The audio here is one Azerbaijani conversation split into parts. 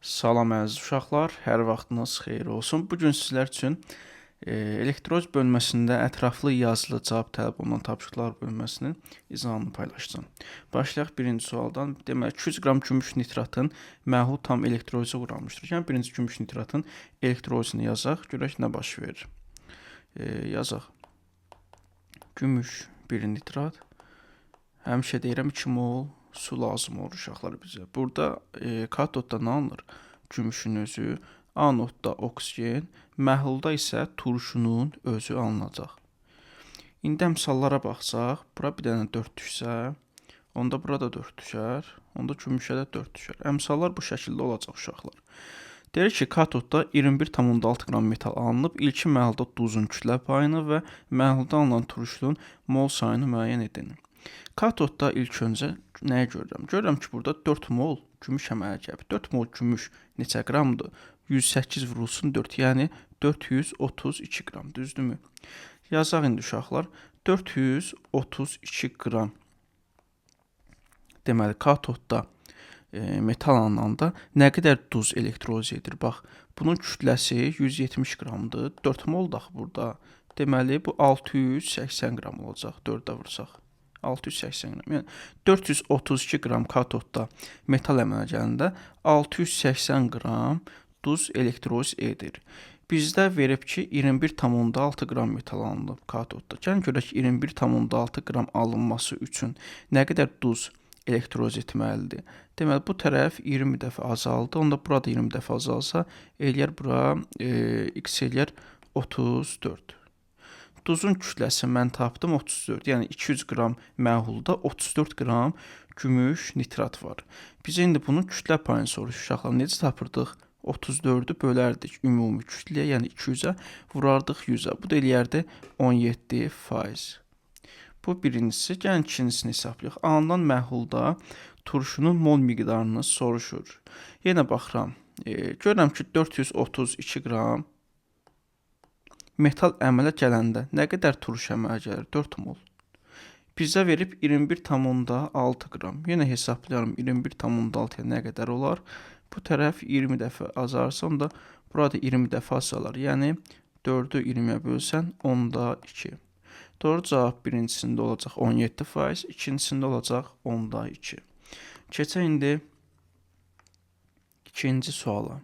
Salam əziz uşaqlar, hər vaxtınız xeyir olsun. Bu gün sizlər üçün elektroz bölməsində ətraflı yazılı cavab tələb olunan tapşırıqlar bölməsinin izahını paylaşacağam. Başlayaq birinci sualdan. Deməli, 200 qram gümüş nitratın məhlul tam elektroza uğramışdır. Yəni birinci gümüş nitratın elektrozunu yazaq, görək nə baş verir. Yazaq. Gümüş 1 nitrat. Həmişə deyirəm 2 mol su lazım olur uşaqlar bizə. Burada katodda nə alınır? Gümüşün özü, anodda oksigen, məhlulda isə turşunun özü alınacaq. İndi əmsallara baxsaq, bura bir dənə 4 düşsə, onda burada 4 düşər, onda gümüşə də 4 düşər. Əmsallar bu şəkildə olacaq uşaqlar. Deyir ki, katodda 21,6 qram metal alınıb, ilkin məhlulda duzun kütlə payını və məhlulda alınan turşunun mol sayını müəyyən edin. Katodda ilk öncə nəyi görürəm? Görürəm ki, burada 4 mol gümüş əmələ gəlib. 4 mol gümüş neçə qramdır? 108 vurulsun 4, yəni 432 qram, düzdürmü? Yazaq indi uşaqlar. 432 qram. Deməli, katodda metal alınanda nə qədər duz elektroz edir? Bax, bunun kütləsi 170 qramdır. 4 mol da burada. Deməli, bu 680 qram olacaq. 4-ə vursaq. 680 qram. Yəni 432 qram katodda metal əmələ gələndə 680 qram duz elektroz edir. Bizdə verib ki, 21,6 qram metal alınıb katodda. Gəlin görək 21,6 qram alınması üçün nə qədər duz elektroz etməlidir. Deməli, bu tərəf 20 dəfə azaldı. Onda burada 20 dəfə azalsa, eləyər bura x eləyər 34. Duzun kütləsi mən tapdım 34. Yəni 200 qram məhlulda 34 qram gümüş nitrat var. Biz indi bunun kütlə payını soruşuq uşaqlar. Necə tapırdıq? 34-ü bölərdik ümumi kütləyə, yəni 200-ə vurardıq 100-ə. Bu da eləyərdi 17%. Bu birincisi. Gəlin ikincisini hesablayaq. Alınan məhlulda turşunun mol miqdarını soruşur. Yenə baxıram. Görürəm ki, 432 qram metal əmələ gələndə nə qədər turş əmələ gəlir? 4 mol. Bizə verib 21,6 qram. Yenə hesablayarım 21,6-ya nə qədər olar? Bu tərəf 20 dəfə azarsa, onda burada 20 dəfə azalar. Yəni 4-ü 20-yə bölsən 10-2. Doğru cavab birincisində olacaq 17%, ikincisində olacaq 10-2. Keçək indi ikinci suala.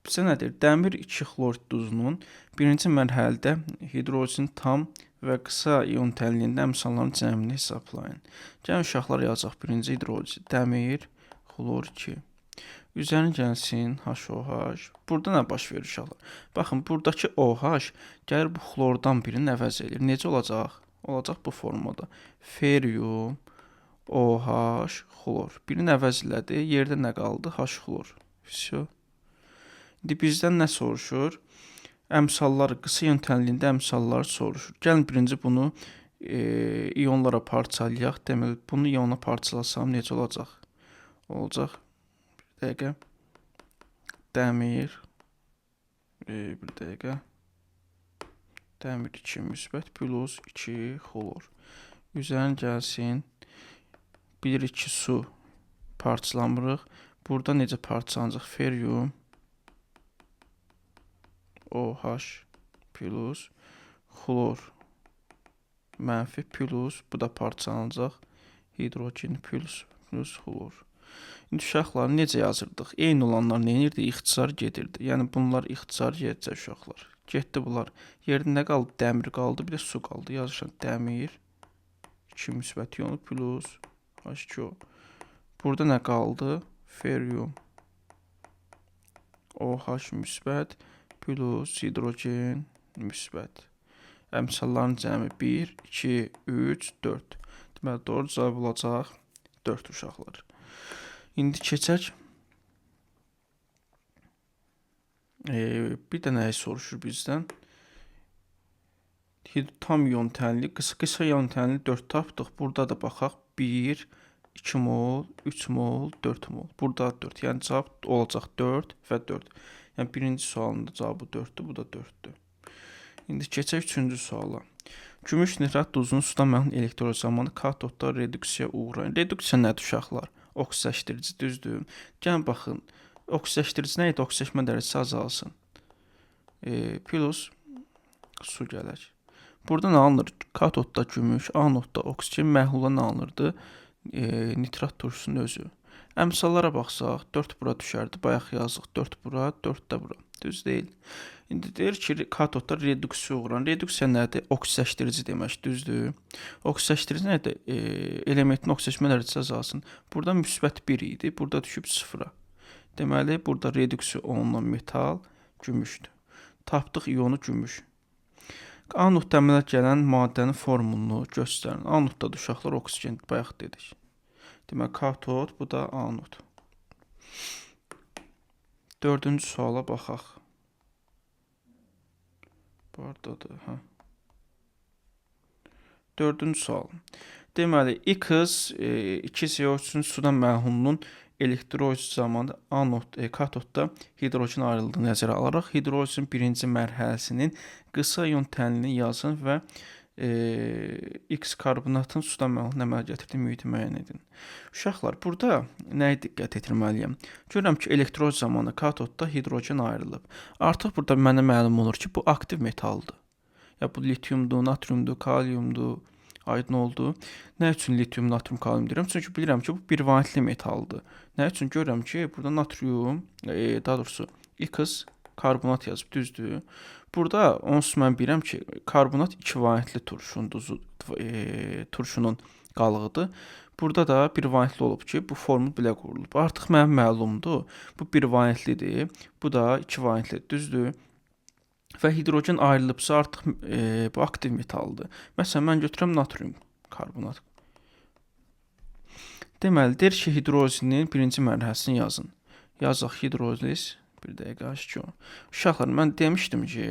Bizə nədir? Dəmir 2 xlorid duzunun birinci mərhələdə hidrozin tam və qısa ion tənliyində əmsalların cəmini hesablayın. Gəlin uşaqlar yazacaq birinci hidrozin. Dəmir, xlor 2. Üzərinə gəlsin HOH. Burada nə baş verir uşaqlar? Baxın, buradakı OH gəlir bu xlordan birini əvəz edir. Necə olacaq? Olacaq bu formada. Ferium, OH, xlor. Birini əvəz elədi. Yerdə nə qaldı? H xlor. Всё. İndi bizdən nə soruşur? Əmsallar, qısa ion tənliyində əmsallar soruşur. Gəlin birinci bunu ionlara parçalayaq. Deməli, bunu iona parçalasam necə olacaq? Olacaq. Bir dəqiqə. Dəmir. Bir dəqiqə. Dəmir 2 müsbət plus 2 xlor. Üzərinə gəlsin. Bilirik ki, su parçalamırıq. Burada necə parçalanacaq? Ferium. OH plus xlor mənfi plus, bu da parçalanacaq hidrogen plus xlor. İndi uşaqlar necə yazırdıq? Eyni olanlar nə edirdi? İxtisar gedirdi. Yəni bunlar ixtisar gedəcək uşaqlar. Getdi bunlar. Yerdə nə qaldı? Dəmir qaldı, bir də su qaldı. Yazırsan dəmir 2 müsbət ionu plus H2O. Burada nə qaldı? Ferium OH müsbət plus hidrogen müsbət. Əmsalların cəmi 1, 2, 3, 4. Deməli, doğru cavab olacaq 4 uşaqlar. İndi keçək. Bir də nəyi soruşur bizdən? Tam ion tənli, qısa ion tənli 4 tapdıq. Burada da baxaq. 1, 2 mol, 3 mol, 4 mol. Burada 4. Yəni cavab olacaq 4 və 4. Yəni birinci sualın da cavabı 4-dür, bu da 4-dür. İndi keçək üçüncü suala. Gümüş nitrat duzunun suda məhlul elektroz zamanı katodda reduksiyaya uğrayır. Reduksiya nədir uşaqlar? oksidaşdırıcı, düzdür? Gəlin baxın. Oksidaşdırıcı nə idi? Oksidaşma dərəcəsi azalsın. Plus su gələk. Burada nə alınır? Katodda gümüş, anodda oksigen, məhlula nə alınırdı? Nitrat turşusunun özü. Əmsallara baxsaq, 4 bura düşərdi. Bayaq yazdıq 4 bura, 4 də bura. Düz deyil. İndi deyir ki, katodda reduksiya uğran. Reduksiya nədir? Oksidaşdırıcı demək, düzdür? Oksidaşdırıcı nədir? Elementin oksidaşma dərəcəsi azalsın. Burada müsbət 1 idi, burada düşüb 0-a. Deməli, burada reduksiya olunan metal gümüşdür. Tapdıq iyonu gümüş. Anodda əmələ gələn maddənin formulunu göstərin. Anodda uşaqlar oksigen bayaq dedik. Deməli, katod, bu da anod. Dördüncü suala baxaq. Buradadır, hə. Dördüncü sual. Deməli, X 2CO3-ün suda məhlulunun elektroliz zamanı katodda hidrogen ayrıldığını nəzərə alaraq hidrolizin birinci mərhələsinin qısa ion tənlini yazın və X karbonatın suda məhlulun əmələ gətirdiyi mühiti müəyyən edin. Uşaqlar, burada nəyə diqqət etməliyəm? Görürəm ki, elektroliz zamanı katodda hidrogen ayrılıb. Artıq burada mənə məlum olur ki, bu aktiv metaldır. Ya bu lityumdur, natriumdur, kaliumdur. Aydın oldu. Nə üçün lityum, natrium, kalium deyirəm? Çünki bilirəm ki, bu bir valentli metaldır. Nə üçün görürəm ki, burada natrium, daha doğrusu X karbonat yazıb, düzdür? Burada onsuz mən bilirəm ki, karbonat 2 valentli turşunun qalığıdır. Burada da bir valentli olub ki, bu formul belə qurulub. Artıq mənim məlumdur. Bu bir valentlidir. Bu da 2 valentlidir, düzdür? Və hidrogen ayrılıbsa artıq bu aktiv metaldır. Məsələn, mən götürürəm natrium karbonat. Deməli, deyir ki, hidrolizinin birinci mərhələsini yazın. Yazaq hidroliz. Bir dəqiqə aşkı. Uşaqlar, mən demişdim ki,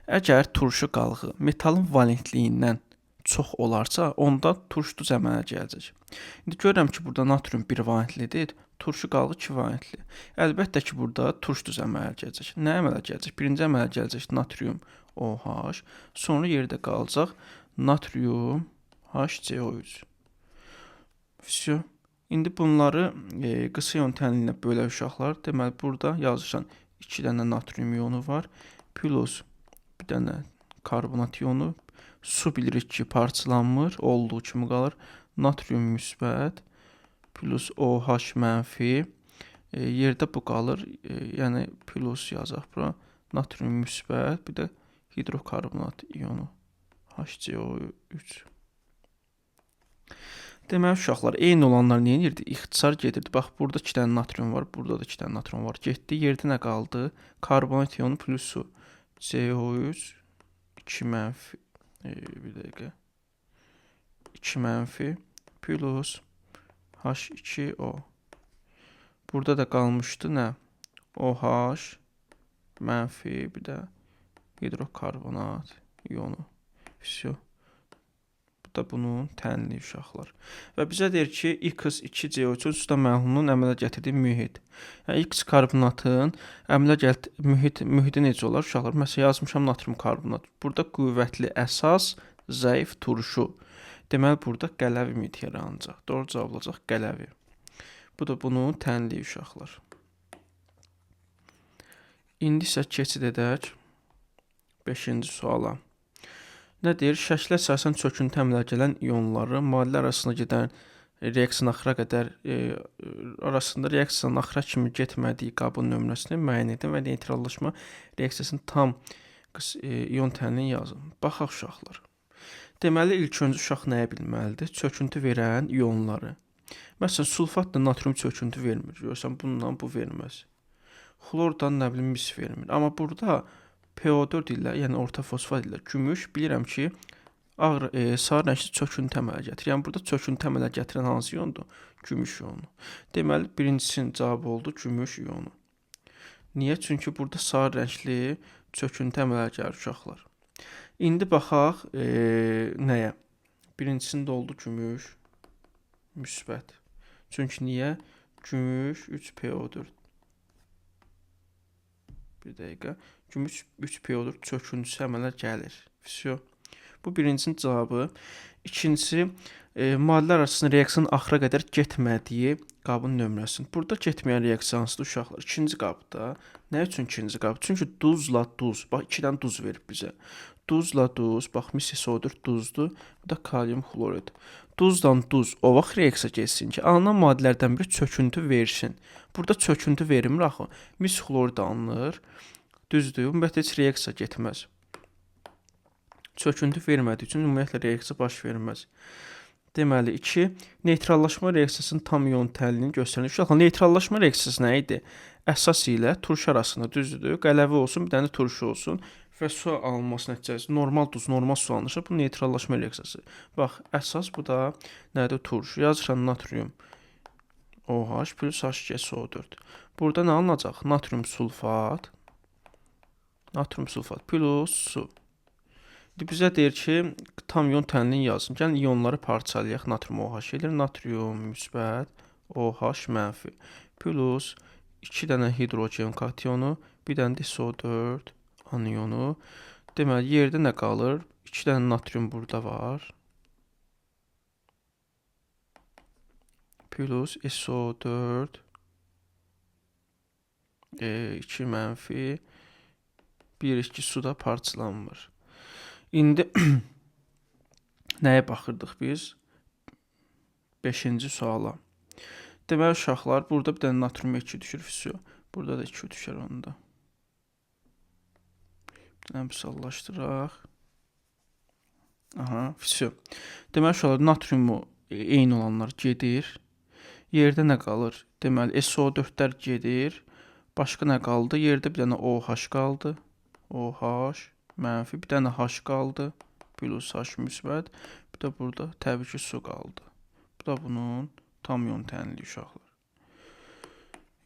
əgər turşu qalığı metalın valentliyindən çox olarsa, onda turş duz əmələ gələcək. İndi görürəm ki, burada natrium bir valentlidir. Turşu qalığı 2 valentli. Əlbəttə ki, burada turş duz əmələ gələcək. Nə əmələ gələcək? Birinci əmələ gələcək natrium OH, sonra yerdə qalacaq natrium HCO3. Всё. İndi bunları qısa ion tənlinə bölə uşaqlar. Deməli, burada yazışan 2 dənə natrium iyonu var. Plus bir dənə karbonat iyonu. Su bilirik ki, parçalanmır, olduğu kimi qalır. Natrium müsbət plus OH mənfi. Yerdə bu qalır. Yəni plus yazaq bura. Natrium müsbət, bir də hidrokarbonat iyonu HCO3. Deməli, uşaqlar, eyni olanlar nə edirdi? İxtisar gedirdi. Bax, burada 2 dənə natrium var, burada da 2 dənə natrium var. Getdi, yerdə nə qaldı? Karbonat iyonu plus su. CO3 2 mənfi. Bir dəqiqə. 2 mənfi plus H2O. Burada da qalmışdı nə? OH mənfi, bir də hidrokarbonat iyonu. Всё. Bu da bunun tənli uşaqlar. Və bizə deyir ki, X2CO3 suda məhlulunun əmələ gətirdiyi mühit. Yəni X karbonatın əmələ mühiti necə olar uşaqlar? Məsələn, yazmışam natrium karbonat. Burada qüvvətli əsas, zəif turşu. Deməli, burada qələvi mühit yaranacaq. Doğru cavab olacaq qələvi. Bu da bunun tənli uşaqlar. İndi isə keçid edək 5-ci suala. Nə deyir? Şəklə əsasən çöküntü əmələ gələn ionları maddələr arasında gedən reaksiyanın axıra qədər arasında reaksiyanın axıra kimi getmədiyi qabın nömrəsini müəyyən edin və neytrallaşma reaksiyasının tam ion tənlini yazın. Baxaq uşaqlar. Deməli, ilk öncə uşaq nəyə bilməlidir? Çöküntü verən ionları. Məsələn, sulfatla natrium çöküntü vermir. Görürsən, bununla bu verməz. Xlordan nə bilim mis vermir. Amma burada PO4 ilə, yəni orta fosfat ilə gümüş bilirəm ki, sarı rəngli çöküntü əmələ gətirir. Yəni burada çöküntü əmələ gətirən hansı iondur? Gümüş ionu. Deməli, birincisinin cavabı oldu gümüş ionu. Niyə? Çünki burada sarı rəngli çöküntü əmələ gəlir uşaqlar. İndi baxaq nəyə? Birincisində oldu gümüş müsbət. Çünki niyə? Gümüş 3PO4. Bir dəqiqə. Gümüş 3PO4 çöküntüsü əmələ gəlir. Всё. Bu birincinin cavabı. İkincisi, maddələr arasında reaksiyanın axıra qədər getmədiyi qabın nömrəsini. Burada getməyən reaksiya hansıdır uşaqlar? İkinci qabda. Nə üçün ikinci qab? Çünki duzla duz. Bax 2 dənə duz verib bizə. Duzla duz, bax mis-sodur duzdur. Bu da kalium xlorid. Duzla duz o vaxt reaksiya keçsin ki, alınan maddələrdən biri çöküntü versin. Burada çöküntü vermir axı. Mis xlorid alınır. Düzdür? Ümumiyyətlə heç reaksiya getməz. Çöküntü vermədiyi üçün ümumiyyətlə reaksiya baş verməz. Deməli 2. Neytrallaşma reaksiyasının tam iyon tənliyini göstərir. Uşaqlar, neytrallaşma reaksiyası nə idi? Əsas ilə turşu arasında, düzdür? Qələvi olsun, bir dənə turşu olsun və su alınması nəticəsində normal duz, normal su alınırsa, bu neytrallaşma reaksiyası. Bax, əsas bu da nədir? Turşu. Yazıram natrium OH plus H2SO4. Burada nə alınacaq? Natrium sulfat plus su. Bizə deyir ki, tam iyon tənliyini yazın. Gəlin iyonları parçalayaq. Natrium OH edir. Natrium müsbət, OH mənfi plus 2 dənə hidrogen kationu, bir dənə də SO4 anionu. Deməli, yerdə nə qalır? 2 dənə natrium burada var. Plus SO4 2 mənfi 1-2 suda parçalanmır. İndi nəyə baxırdıq biz? 5-ci suala. Deməli, uşaqlar, burada bir dənə natrium 2 düşür, füsyo. Burada da 2 düşər onda. Əmsallaşdıraq. Aha, füsyo. Deməli, uşaqlar, natriumu eyni olanlar gedir. Yerdə nə qalır? Deməli, SO4-lər gedir. Başqa nə qaldı? Yerdə bir dənə OH qaldı. OH mənfi, bir dənə H qaldı. Plus H müsbət. Bir də burada təbii ki, su qaldı. Bu da bunun tam iyon tənliyi uşaqlar.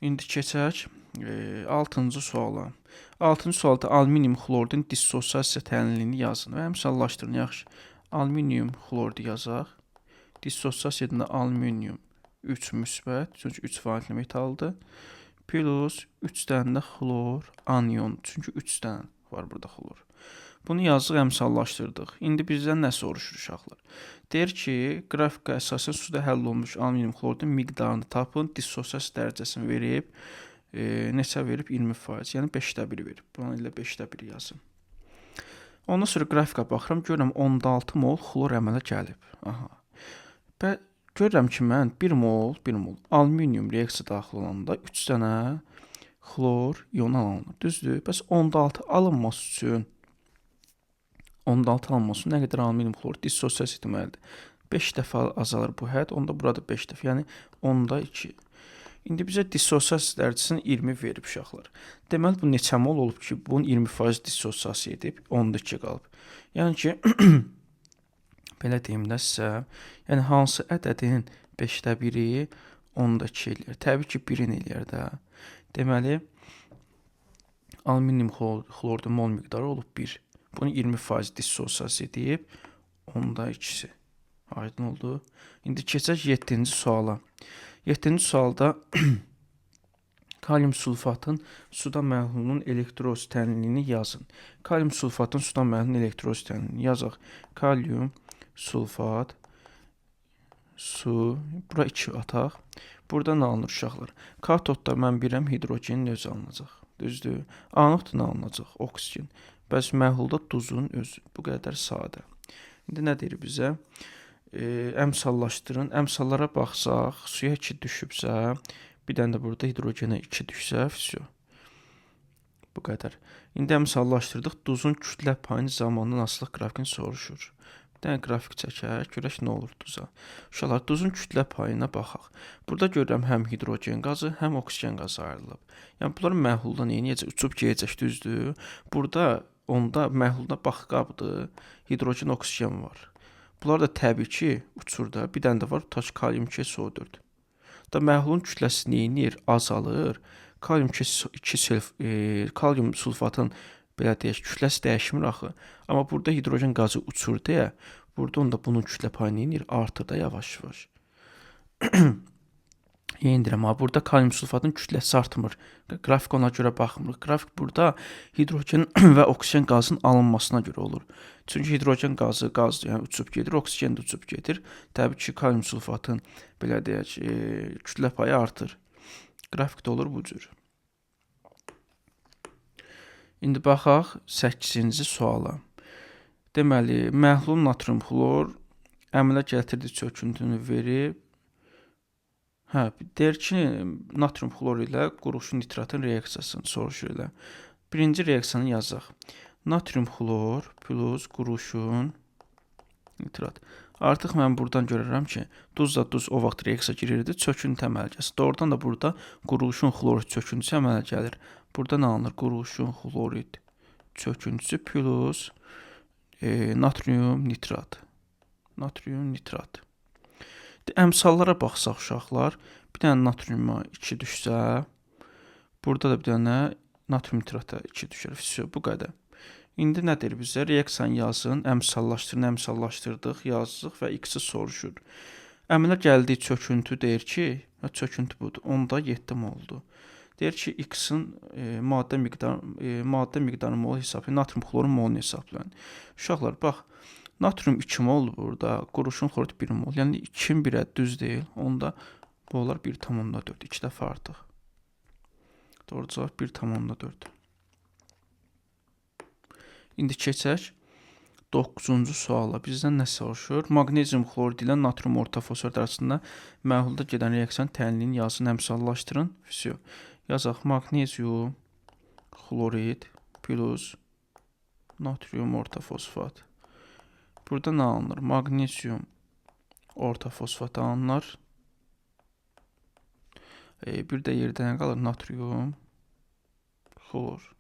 İndi keçək 6-cı suala. 6-cı sualda alüminium xloridin dissosiasiya tənliyini yazın və əmsallaşdırın. Yaxşı, alüminium xloridi yazaq. Dissosiasiyada alüminium 3 müsbət, çünki 3 valentli metaldır. Plus 3 dənə də xlor anion, çünki 3 dənə var burada xlor. Bunu yazıq, əmsallaşdırdıq. İndi bizdən nə soruşur uşaqlar? Deyir ki, qrafika əsasən suda həll olunmuş alüminium xloridin miqdarını tapın, dissosiasiya dərəcəsini verib, neçə verib? 20%, yəni 5/1 verib. Buna ilə 5/1 yazın. Ondan sonra qrafika baxıram, görürəm 10,6 mol xlor əmələ gəlib. Aha. Və görürəm ki, mən 1 mol alüminium reaksiya daxil olanda 3 dənə xlor ionu alınır. Düzdür? Bəs 10,6 alınması üçün 10,6 alınması nə qədər alüminium xlor dissosiasiya etməlidir? 5 dəfə azalır bu hədd, onda burada 5 dəfə, yəni 10/2. İndi bizə dissosiasiya dərəcəsini 20 verib uşaqlar. Deməli, bu neçə mol olub ki, bunun 20% dissosiasiya edib, 10/2 qalıb. Yəni ki, belə deyim də sizə, yəni hansı ədədin 5/1-i 10/2 eləyər? Təbii ki, 1-in eləyər də. Deməli, alüminium xloridin mol miqdarı olub 1. Bunu 20% dissosiasiya edib 10/2-si. Aydın oldu. İndi keçək 7-ci suala. 7-ci sualda kalium sulfatın suda məhlulunun elektroz tənliyini yazın. Kalium sulfatın suda məhlulunun elektroz tənliyini yazaq. Kalium sulfat su, bura 2 ataq. Burada nə alınır uşaqlar? Katodda mən bilirəm hidrogenin özü alınacaq. Düzdür? Anodda nə alınacaq? Oksigen. Bəs məhlulda duzun özü. Bu qədər sadə. İndi nə deyir bizə? Əmsallaşdırın. Əmsallara baxsaq, suya 2 düşübsə, bir dənə də burada hidrogenə 2 düşsə, füsyo. Bu qədər. İndi əmsallaşdırdıq. Duzun kütlə payını zamandan asılıq qrafikini soruşur. Bir dənə qrafik çəkək, görək nə olur duza. Uşaqlar, duzun kütlə payına baxaq. Burada görürəm həm hidrogen qazı, həm oksigen qazı ayrılıb. Yəni, bunlar məhlulda neyəcək? Uçub gedəcək, düzdür? Burada, onda məhlulda bax qabdır, hidrogen, oksigen var. Bunlar da təbii ki, uçur da. Bir dənə də var, tutaq kalium 2SO4. Da məhlulun kütləsi neyinir? Azalır. Kalium sulfatın belə deyək, kütləsi dəyişmir axı. Amma burada hidrogen qazı uçur deyə, burada onda bunun kütlə payı neyinir? Artır da yavaş-yavaş. Yendirəm. Burada kalium sulfatın kütləsi artımır. Qrafik ona görə baxmırıq. Qrafik burada hidrogen və oksigen qazının alınmasına görə olur. Çünki hidrogen qazı qazdır, yəni uçub gedir, oksigen də uçub gedir. Təbii ki, kalium sulfatın belə deyək, kütlə payı artır. Qrafikdə olur bu cür. İndi baxaq 8-ci suala. Deməli, məhlul natrium xlor əmələ gətirdiyi çöküntünü verib. Deyir ki, natrium xlor ilə qurğuşun nitratın reaksiyasını soruşur elə. Birinci reaksiyanı yazaq. Natrium xlor plus qurğuşun nitrat. Artıq mən buradan görürəm ki, duzla duz o vaxt reaksiya girirdi, çöküntü əmələ gəlsin. Doğrudan da burada qurğuşun xlorid çöküntüsü əmələ gəlir. Burada nə alınır? Qurğuşun xlorid çöküntüsü plus natrium nitrat. Natrium nitrat. Əmsallara baxsaq uşaqlar, bir dənə natriuma 2 düşsə, burada da bir dənə natrium nitrata 2 düşər. Bu qədər. İndi nə deyir bizə? Reaksiyanı yazın, əmsallaşdırdıq, yazdıq və x-i soruşur. Əmələ gəldiyi çöküntü deyir ki, çöküntü budur, 10-7 moldur. Deyir ki, x-in maddə miqdarı mol hesablayın, natrium xlorun molunu hesablayın. Uşaqlar, bax, natrium 2 moldur burada, qurğuşun xlorid 1 mol. Yəni 2-in 1-ə düz deyil. Onda bu olar 1,4. 2 dəfə artıq. Doğru cavab 1,4. İndi keçək 9-cu suala. Bizdən nə soruşur? Maqnezium xlorid ilə natrium ortofosfat arasında məhlulda gedən reaksiyanın tənliyin yazın, əmsallaşdırın. Yazaq maqnezium xlorid plus natrium ortofosfat. Burada nə alınır? Maqnezium ortofosfat alınır. Bir də yerdə nə qalır? Natrium xlor.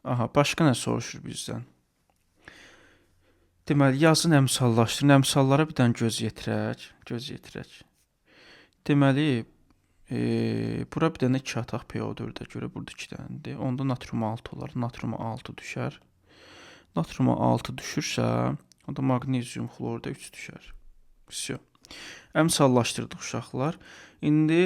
Başqa nə soruşur bizdən? Deməli, yazın əmsallaşdırın. Əmsallara bir dənə göz yetirək. Deməli, bura bir dənə 2 ataq PO4-ə görə. Burada 2 dənədir. Onda natrium 6 olar. Natrium 6 düşər. Natrium 6 düşürsə, onda maqnezium xlorda 3 düşər. Əmsallaşdırdıq uşaqlar. İndi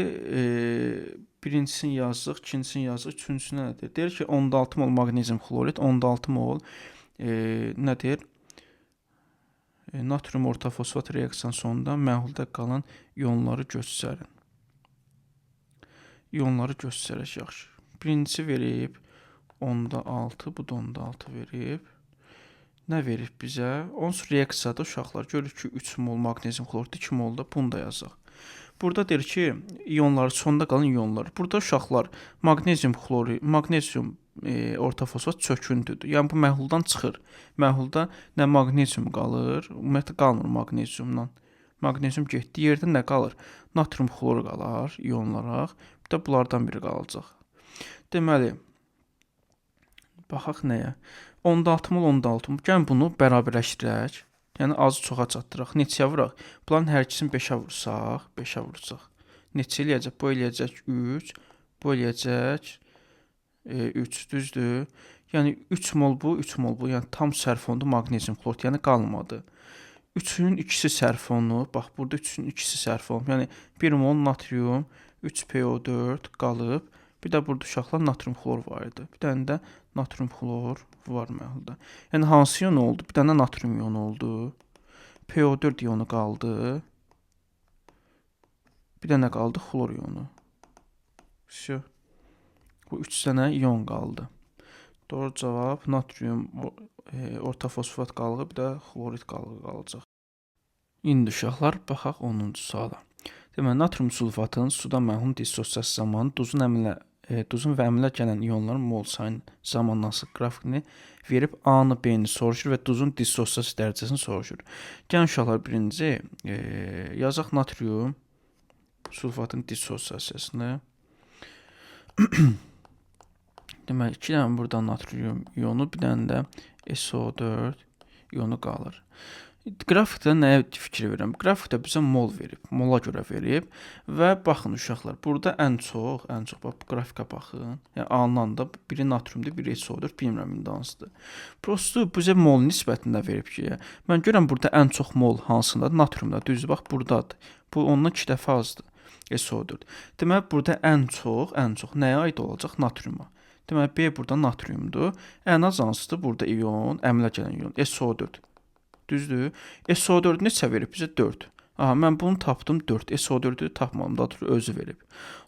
birincisini yazdıq, ikincisini yazdıq, üçüncüsünə nə deyir? Deyir ki, 10,6 mol maqnezium xlorid, 10,6 mol nə deyir? Natrium ortofosfat reaksiyanın sonunda məhlulda qalan ionları göstərin. İonları göstərək yaxşı. Birincisi verib 10,6, bu da 10,6 verib. Nə verib bizə? Onsuz reaksiyada uşaqlar görürük ki, 3 mol maqnezium xlorid, 2 mol da bunu da yazaq. Burada deyir ki, ionları sonda qalan ionlar. Burada uşaqlar maqnezium xlorid, maqnezium ortofosfat çöküntüdür. Yəni bu məhluldan çıxır. Məhlulda nə maqnezium qalır, ümumiyyətlə qalmır maqneziumdan. Maqnezium getdi, yerdə nə qalır? Natrium xlor qalar ionlaraq. Bir də bunlardan biri qalacaq. Deməli, baxaq nəyə? 10,6 mol 10,6 mol. Gəlin bunu bərabərləşdirək. Yəni azı çoxa çatdıraq. Neçəyə vuraq? Bunların hər ikisini 5-ə vursaq, 5-ə vursaq. Neçə eləyəcək? Bu eləyəcək 3, bu eləyəcək 3, düzdür? Yəni 3 mol bu, 3 mol bu. Yəni tam sərfondu maqnezium xlorid, yəni qalmadı. 3-ün ikisi sərfonu, bax burada 3-ün ikisi sərfon. Yəni 1 mol natrium, 3 PO4 qalıb. Bir də burada uşaqlar natrium xlor var idi. Bir dənə də natrium xlor var məhlulda. Yəni hansı ion oldu? Bir dənə natrium ionu oldu. PO4 ionu qaldı. Bir dənə qaldı xlor ionu. Bu 3 dənə ion qaldı. Doğru cavab natrium ortofosfat qalığı, bir də xlorid qalığı qalacaq. İndi uşaqlar baxaq 10-cu suala. Deməli, natrium sulfatın suda məhlulun dissosiasiyası zamanı duzun və əmələ gələn ionların mol sayının zamanlaması qrafikini verib A-nı, B-ni soruşur və duzun dissosiasiya dərəcəsini soruşur. Gəlin uşaqlar birinci yazaq natrium sulfatın dissosiasiyasını. Deməli, 2 dənə burada natrium ionu, bir dənə də SO4 ionu qalır. Qrafikdə nəyə fikir verirəm? Qrafikdə bizə mol verib, mola görə verib və baxın uşaqlar, burada ən çox, bax bu qrafikə baxın. Yəni alınanda biri natriumdur, biri SO4, bilmirəm indi hansıdır. Prosto bizə mol nisbətində verib ki, mən görürəm burada ən çox mol hansındadır? Natriumda, düzdür, bax buradadır. Bu ondan 2 dəfə azdır. SO4. Deməli burada ən çox nəyə aid olacaq? Natriuma. Deməli B burada natriumdur. Ən az hansıdır? Burada ion, əmlə gələn ion SO4. Düzdür? SO4 neçə verib bizə? 4. Aha, mən bunu tapdım 4. SO4-ü tapmadım, daha doğrusu özü verib.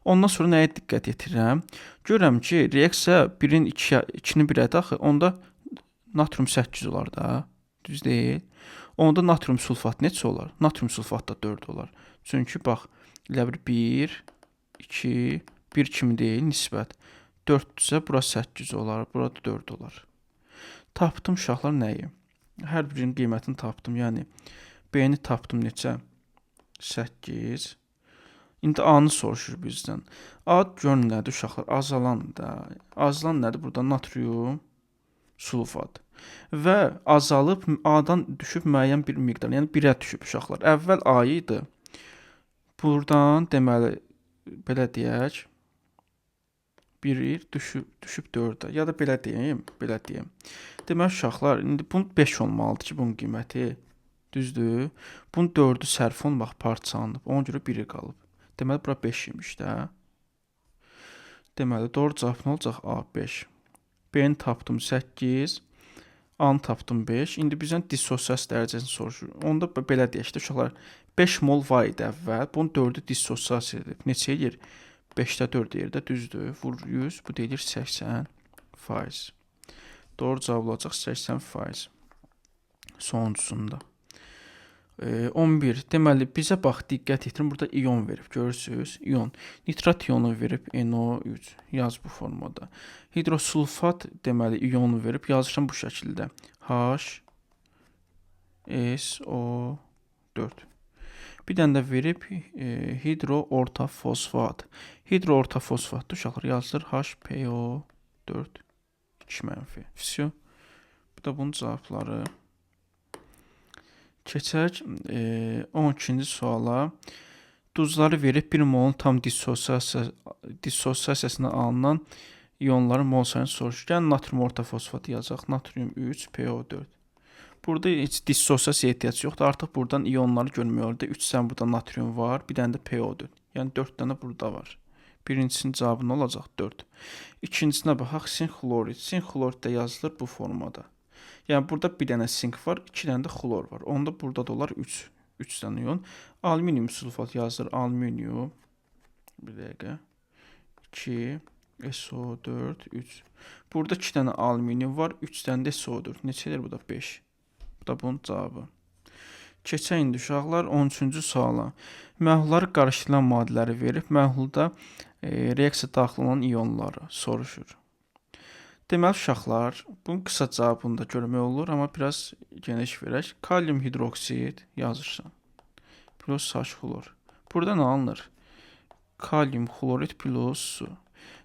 Ondan sonra nəyə diqqət yetirirəm? Görürəm ki, reaksiya 1-in 2-ni 1-ə daxil, onda natrium 8 olar da. Düz deyil. Onda natrium sulfat neçə olar? Natrium sulfat da 4 olar. Çünki bax, elə bir 1, 2, 1 kimi deyil, nisbət. 4-dürsə, bura 8 olar, bura 4 olar. Tapdım uşaqlar nəyi? Hər birinin qiymətini tapdım. Yəni, B-ni tapdım neçə? 8. İndi A-nı soruşur bizdən. A görün nədir uşaqlar? Azalan da. Azalan nədir? Burada natrium sulfat. Və azalıb A-dan düşüb müəyyən bir miqdar, yəni 1-ə düşüb uşaqlar. Əvvəl A idi. Buradan deməli belə deyək, 1 düşüb 4-ə. Ya da belə deyim. Deməli uşaqlar, indi bunun 5 olmalıdır ki, bunun qiyməti. Düzdür? Bunun 4-ü sərf olmaq parçalanıb. Ona görə 1-i qalıb. Deməli bura 5 imiş də. Deməli doğru cavab nə olacaq? A 5. B-ni tapdım 8. A-nı tapdım 5. İndi bizdən dissosiasiya dərəcəsini soruşur. Onda belə deyək də uşaqlar, 5 mol var idi əvvəl. Bunun 4-ü dissosiasiya edib. Neçə eləyir? 5-də 4 yerdə düzdür. Vur 100, bu deyilir 80%. Doğru cavab olacaq 80%. Sonuncusunda. 11. Deməli bizə bax, diqqət yetirin, burada ion verib, görürsüz? İon. Nitrat ionu verib NO3. Yaz bu formada. Hidrosulfat deməli ionu verib, yazıram bu şəkildə. HSO4. Bir dənə də verib hidroortofosfat. Hidroortofosfatdır uşaqlar, yazılır HPO4 2-. Всё. Bu da bunun cavabları. Keçək 12-ci suala. Duzları verib 1 molun tam dissosiasiyasına alınan ionların mol sayını soruşur. Yəni natrium ortofosfatı yazacaq. Natrium 3 PO4. Burada heç dissosiasiya ehtiyac yoxdur. Artıq buradan ionları görmək olur. 3 sən burada natrium var, bir dənə də PO4. Yəni 4 dənə burada var. Birincisinin cavabı nə olacaq? 4. İkincisinə baxaq, sinxlorid. Sinxlorid də yazılır bu formada. Yəni burada bir dənə sink var, 2 dənə də xlor var. Onda burada da olar 3 dənə ion. Alüminium sulfat yazılır. Alüminium. Bir dəqiqə. 2 SO4 3. Burada 2 dənə alüminium var, 3 dənə də SO4. Neçədir bu da? 5. Bu da bunun cavabı. Keçək indi uşaqlar 13-cü suala. Məhlulları qarışdırılan maddələri verib, məhlulda reaksiya daxil olan ionları soruşur. Deməli uşaqlar, bunun qısa cavabını da görmək olur, amma biraz geniş verək. Kalium hidroksid yazırsan. Plus H-xlor. Burada nə alınır? Kalium xlorid plus su.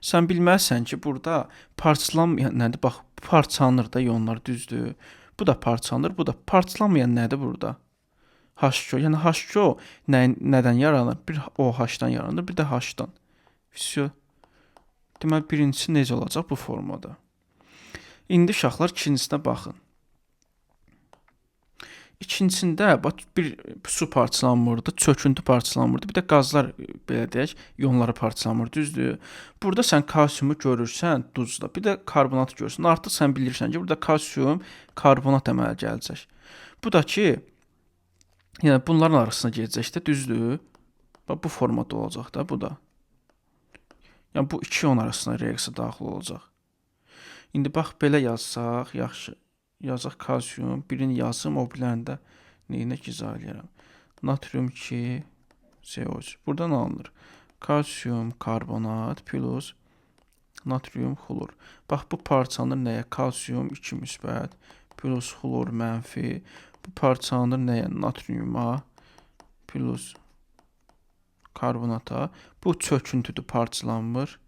Sən bilməlisən ki, burada parçalanmayan nədir? Bax, parçalanır da ionlar, düzdür. Bu da parçalanır, bu da parçalanmayan nədir burada? H2O. Yəni H2O nədən yaranır? Bir OH-dan yaranır, bir də H-dan. Всё. Deməli birincisi necə olacaq bu formada? İndi uşaqlar ikincisinə baxın. İkincisində bax bir su parçalanmırdı, çöküntü parçalanmırdı, bir də qazlar belə deyək, ionları parçalanmır, düzdür? Burada sən kalsiumu görürsən duzda, bir də karbonatı görürsən. Artıq sən bilirsən ki, burada kalsium, karbonat əmələ gələcək. Bu da ki, yəni bunların arasına gedəcək də, düzdür? Bax bu formada olacaq da bu da. Yəni bu iki ion arasına reaksiya daxil olacaq. İndi bax belə yazsaq, yaxşı. Yazaq kalsium, birini yazım, o birlərini də neyinə izah edirəm. Natrium 2 CO3. Buradan alınır. Kalsium karbonat plus natrium xlor. Bax bu parçalanır nəyə? Kalsium 2 müsbət plus xlor mənfi. Bu parçalanır nəyə? Natriuma plus karbonata. Bu çöküntüdür, parçalanmır.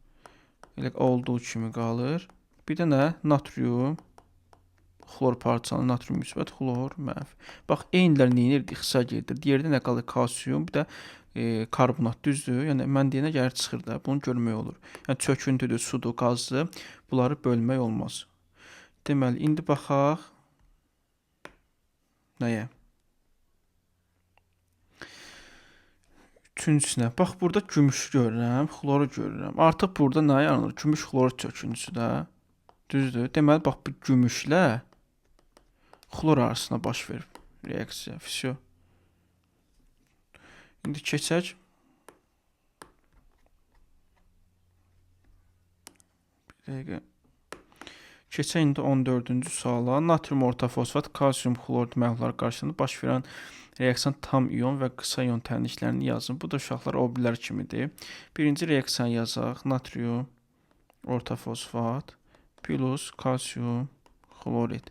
Elə olduğu kimi qalır. Bir də nə? Natrium xlor parçalanır, natrium müsbət, xlor mənfi. Bax, eyniləri neyinirdi? İxtisar gedir. Yerdə nə qalır? Kalsium, bir də karbonat, düzdür? Yəni mən deyənə gəlir çıxır da. Bunu görmək olur. Yəni çöküntüdür, sudur, qazdır. Bunları bölmək olmaz. Deməli, indi baxaq nəyə? Üçüncüsünə. Bax, burada gümüş görürəm, xloru görürəm. Artıq burada nə yaranır? Gümüş xlor çöküntüsü də. Düzdür? Deməli, bax, bu gümüşlə xlor arasında baş verir reaksiya. Всё. İndi keçək. Bir dəqiqə. Keçək indi 14-cü suala. Natrium ortofosfat, kalsium xlor məhlulları qarşısında baş verən reaksiyanın tam ion və qısa ion tənliklərini yazın. Bu da uşaqlar o birlər kimidir. Birinci reaksiyanı yazaq. Natrium ortofosfat plus kalsium xlorid.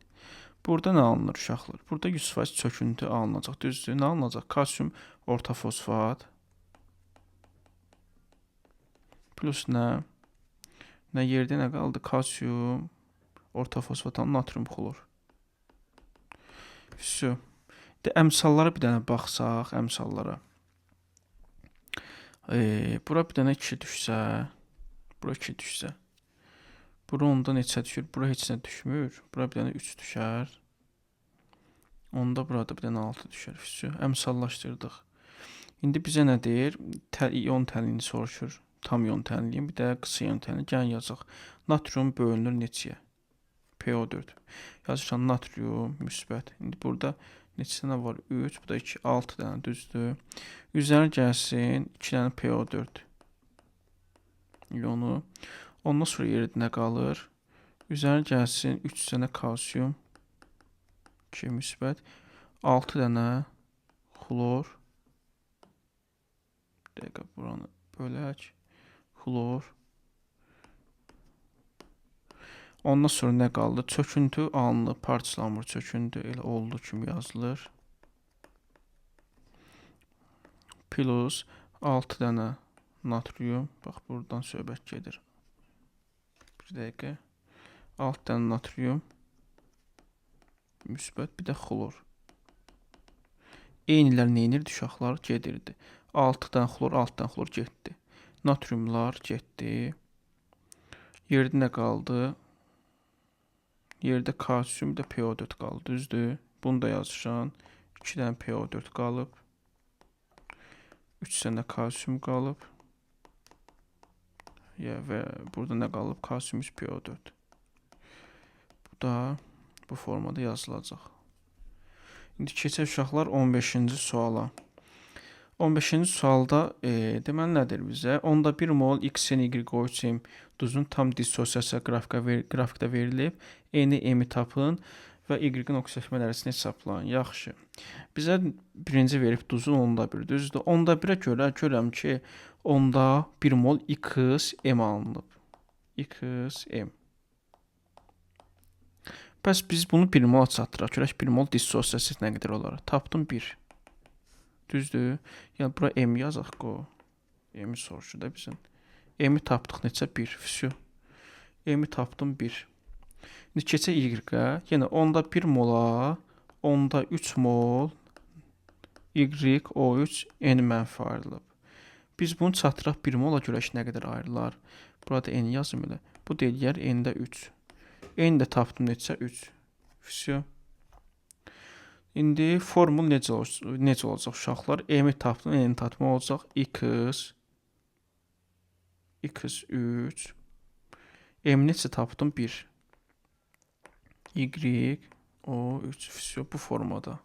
Burada nə alınır uşaqlar? Burada 100% çöküntü alınacaq. Düzdür? Nə alınacaq? Kalsium ortofosfat plus nə? Nə yerdə nə qaldı? Kalsium ortofosfatdan natrium xlor. Всё. De əmsallara bir dənə baxsaq, əmsallara. Bura bir dənə 2 düşsə, bura 2 düşsə. Bura onda neçə düşür? Bura heç nə düşmür. Bura bir dənə 3 düşər. Onda burada bir dənə 6 düşər. Всё. Əmsallaşdırdıq. İndi bizə nə deyir? İon tənliyini soruşur. Tam ion tənliyi, bir də qısa ion tənliyi. Gəlin yazaq. Natrium bölünür neçəyə? PO4. Yazıram natrium müsbət. İndi burada neçə dənə var? 3, bu da 2, 6 dənə, düzdür. Üzərinə gəlsin 2 dənə PO4 iyonu. Ondan sonra yerdə nə qalır? Üzərinə gəlsin 3 dənə kalsium 2 müsbət, 6 dənə xlor. Bir dəqiqə buranı bölək. Xlor. Ondan sonra nə qaldı? Çöküntü alınıb, parçalanmır çöküntü, elə olduğu kimi yazılır. Plus 6 dənə natrium. Bax, buradan söhbət gedir. Bir dəqiqə. 6 dənə natrium müsbət, bir də xlor. Eynilər nə edirdi uşaqlar? Gedirdi. 6 dənə xlor, 6 dənə xlor getdi. Natriumlar getdi. Yerdə nə qaldı? Yerdə kalsium, bir də PO4 qaldı, düzdür? Bunu da yazıram. 2 dənə PO4 qalıb. 3 dənə kalsium qalıb. Və burada nə qalıb? Kalsium 3 PO4. Bu da bu formada yazılacaq. İndi keçək uşaqlar 15-ci suala. 15-ci sualda deməli nədir bizə? Onda 1 mol XNY3M duzun tam dissosiasiya qrafikdə verilib. Eni M-i tapın və Y-in oksidaşma dərəcəsini hesablayın. Yaxşı. Bizə birinci verib duzun onda 1, düzdür? Onda 1-ə görə görürəm ki, onda 1 mol XM alınıb. XM. Bəs biz bunu 1 mola çatdıraq. Görək 1 mol dissosiasiya nə qədər olar? Tapdım 1. Düzdür? Yəni bura M yazaq qoy. M-i soruşur da bizim. M-i tapdıq neçə? 1. Всё. M-i tapdım 1. İndi keçək Y-ə. Yəni onda 1 mola, onda 3 mol YO3 N mənfi ayrılıb. Biz bunu çatdıraq 1 mola görək nə qədər ayrılar. Burada N yazım elə. Bu deyir N-də 3. N də tapdım neçə? 3. Всё. İndi formul necə olacaq uşaqlar? M-i tapdım, N-i tapdım olacaq. X3. M neçə tapdım? 1. YO3. Всё, bu formada.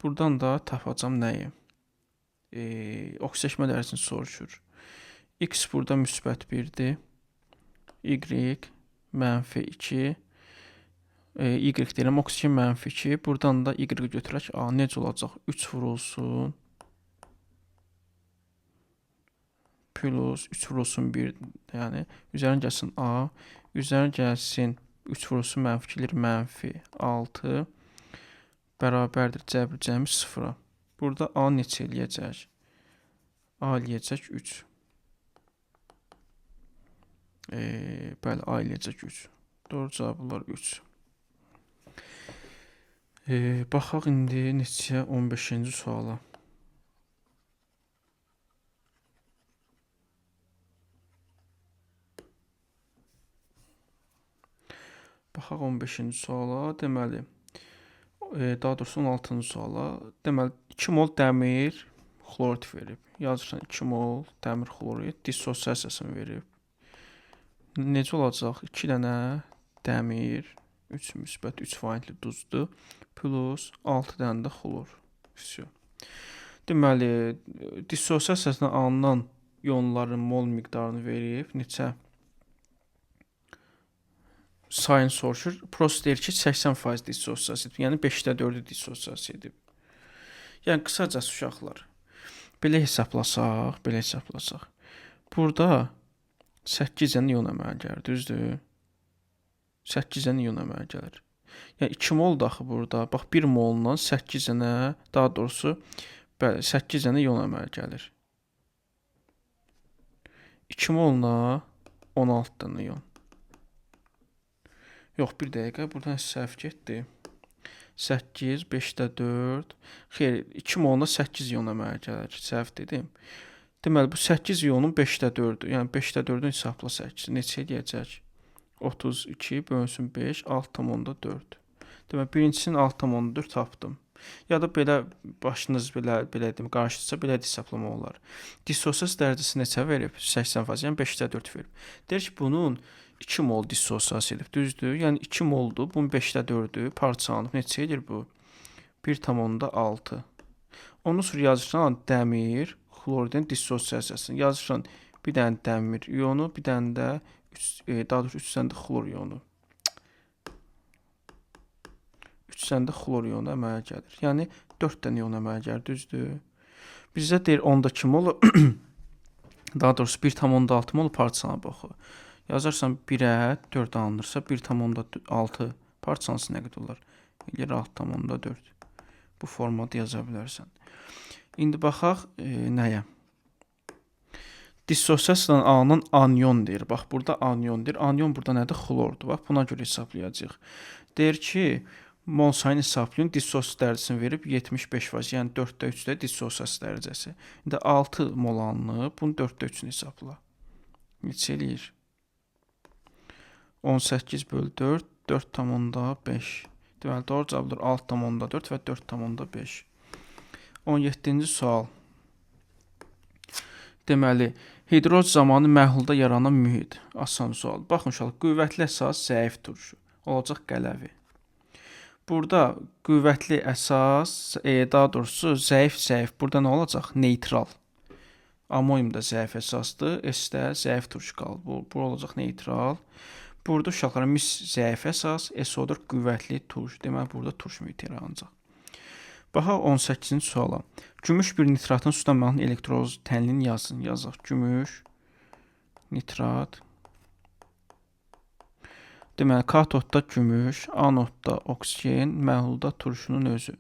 Buradan da tapacam nəyi? Oksidaşma dərəcəsini soruşur. X burada müsbət 1-dir. Y mənfi 2. Y deyirəm, oksigen mənfi 2. Buradan da Y götürək. A necə olacaq? 3 vurulsun. Plus 3 vurulsun 1. Yəni üzərinə gəlsin A. Üzərinə gəlsin 3 vurulsun mənfi 2 mənfi 6. Bərabərdir cəbr cəmi 0-a. Burada A neçə eləyəcək? A eləyəcək 3. Bəli, A eləyəcək 3. Doğru cavab olar 3. Baxaq indi neçə 15-ci suala. Baxaq 15-ci suala. Deməli, daha doğrusu 16-cı suala. Deməli, 2 mol dəmir xlorid verib. Yazırsan 2 mol dəmir xlorid dissosiasiyasını verib. Necə olacaq? 2 dənə dəmir, 3 müsbət 3 valentli duzdur, plus 6 dənə də xlor. Vəsiyo. Deməli, dissosiasiyasından alınan ionların mol miqdarını verib, neçə sayını soruşur. Prosta deyir ki, 80% dissosiasiya edib, yəni 5də 4-ü dissosiasiya edib. Yəni qısacası uşaqlar, belə hesablasaq. Burada 8 dənə ion əmələ gəlir, düzdür? 8 dənə ion əmələ gəlir. Yəni 2 mol da axı burada. Bax 1 molundan 8 dənə, daha doğrusu bəli, 8 dənə ion əmələ gəlir. 2 moluna 16 dənə ion. Yox, bir dəqiqə, buradan səhv getdi. 8, 5də 4. Xeyr, 2 moluna 8 ion əmələ gəlir. Səhv dedim. Deməli, bu 8 ionun 5də 4-ü. Yəni 5də 4-ün hesabla 8. Neçə eləyəcək? 32 bölünsün 5, 6,4. Deməli, birincisinin 6,4 tapdım. Ya da belə başınız belə dedim, qarşıdırsa belə hesablama olar. Dissosiasiya dərəcəsi neçə verib? 80%, yəni 5də 4 verib. Deyir ki, bunun 2 mol dissosiasiya edib, düzdür? Yəni 2 moldur, bunun 5də 4-ü parçalanıb. Neçə edir bu? 1,6. Ondan sonra yazırsan dəmir, xloridin dissosiasiyasını. Yazırsan bir dənə dəmir ionu, bir dənə də daha doğrusu 3 dənə də xlor ionu. 3 dənə də xlor ionu əmələ gəlir. Yəni 4 dənə ion əmələ gəlir, düzdür? Bizdə deyir 10-dakı mol daha doğrusu 1,6 mol parçalanıb baxı. Yazarsan 1-ə 4 alınırsa 1,6 parçalansı nə qədər olar? Eləyir 6,4. Bu formada yaza bilərsən. İndi baxaq nəyə? Dissosiasiyadan alınan anion deyir. Bax, burada anion deyir. Anion burada nədir? Xlordur. Bax, buna görə hesablayacağıq. Deyir ki, mol sayını hesablayın. Dissosiasiya dərəcəsini verib 75%, yəni 4də 3-də dissosiasiya dərəcəsi. İndi 6 mol alınıb. Bunu 4də 3-ünü hesabla. Neçə eləyir? 18 bölü 4, 4,5. Deməli, doğru cavabdır 6,4 və 4,5. 17-ci sual. Deməli, hidroz zamanı məhlulda yaranan mühit. Asan sual. Baxın uşaqlar, qüvvətli əsas, zəif turşu. Olacaq qələvi. Burada qüvvətli əsas, daha doğrusu zəif. Burada nə olacaq? Neytral. Amonium da zəif əsasdır. S-də zəif turşu qalıb. Bu olacaq neytral. Burada uşaqlar mis zəif əsas, SO4 qüvvətli turşu. Deməli, burada turşu mühiti yaranacaq. Baxaq 18-ci suala. Gümüş bir nitratın suda məhlul elektroz tənlini yazaq. Gümüş, nitrat. Deməli, katodda gümüş, anodda oksigen, məhlulda turşunun özü.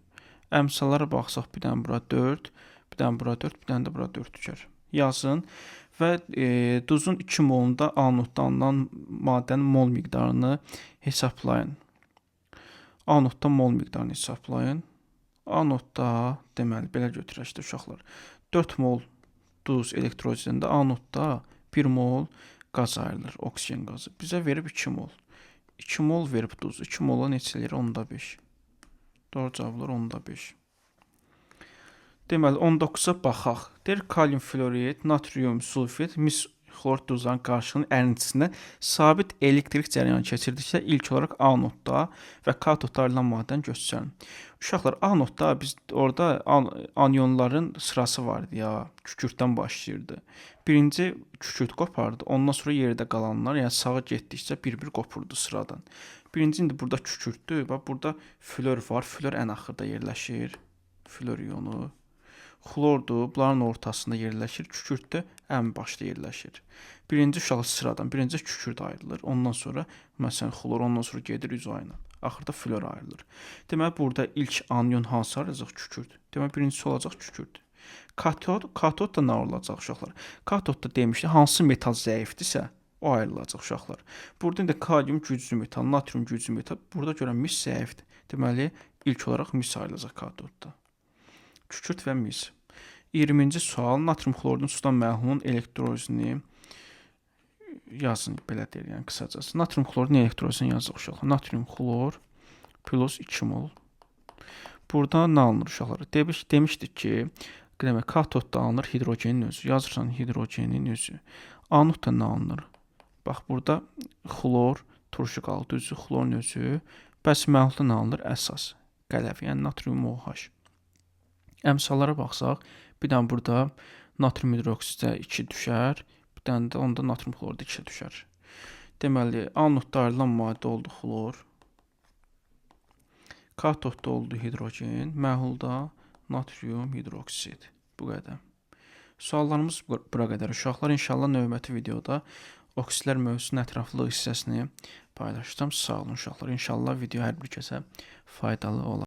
Əmsallara baxsaq, bir dənə bura 4, bir dənə bura 4, bir dənə də bura 4 düşər. Yazın və duzun 2 molunda anodda alınan maddənin mol miqdarını hesablayın. Anodda mol miqdarını hesablayın. Anodda, deməli, belə götürək də uşaqlar. 4 mol duz elektrozidində anodda 1 mol qaz ayrılır, oksigen qazı. Bizə verib 2 mol. 2 mol verib duz. 2 mola neçə eləyir? 10,5. Doğru cavablar 10,5. Deməli, 19-a baxaq. Deyir, kalium florid, natrium sulfit, mis xlor duzların qarşılığının ərintisindən sabit elektrik cərəyanı keçirdikdə ilk olaraq anodda və katodda ayrılan maddəni göstərin. Uşaqlar, anodda biz orada anionların sırası vardı ya, kükürddən başlayırdı. Birinci kükürd qopardı, ondan sonra yerdə qalanlar, yəni sağa getdikcə bir-bir qopurdu sıradan. Birinci indi burada kükürdür, bax burada flor var, flor ən axırda yerləşir, flor ionu. Xlordur, bunların ortasında yerləşir, kükürddə ən başda yerləşir. Birinci uşaq sıradan, birinci kükürd ayrılır, ondan sonra məsələn xlor, ondan sonra gedir üzayla. Axırda flor ayrılır. Deməli, burada ilk anion hansı ayrılacaq? Kükürd. Deməli, birincisi olacaq kükürd. Katod da nə olacaq uşaqlar? Katodda demişdi, hansı metal zəifdirsə, o ayrılacaq uşaqlar. Burada indi kalium güclü metal, natrium güclü metal, burada görən mis zəifdir. Deməli, ilk olaraq mis ayrılacaq katodda. Kükürd və mis. 20-ci sual. Natrium xloridin sudan məhlulun elektrozini yazın, belə deyir, yəni qısacası. Natrium xloridin elektrozini yazıq uşaqlar. Natrium xlor plus 2 mol. Burada nə alınır uşaqlar? Demişdik ki, Demək, katodda alınır hidrogenin özü. Yazırsan hidrogenin özü. Anodda nə alınır? Bax, burada xlor, turşu qaldı, düzdür, xlorun özü. Bəs məhlulda nə alınır? Əsas. Qələv, yəni natrium OH. Əmsallara baxsaq, bir dənə burada natrium hidroksidə 2 düşər, bir dənə də onda natrium xlorda 2 düşər. Deməli, anodda ayrılan maddə oldu xlor. Katodda oldu hidrogen, məhlulda natrium hidroksid. Bu qədər. Suallarımız bura qədər uşaqlar. İnşallah növbəti videoda oksidlər mövzusunun ətraflı hissəsini paylaşacağam. Sağ olun uşaqlar. İnşallah video hər bir kəsə faydalı olar.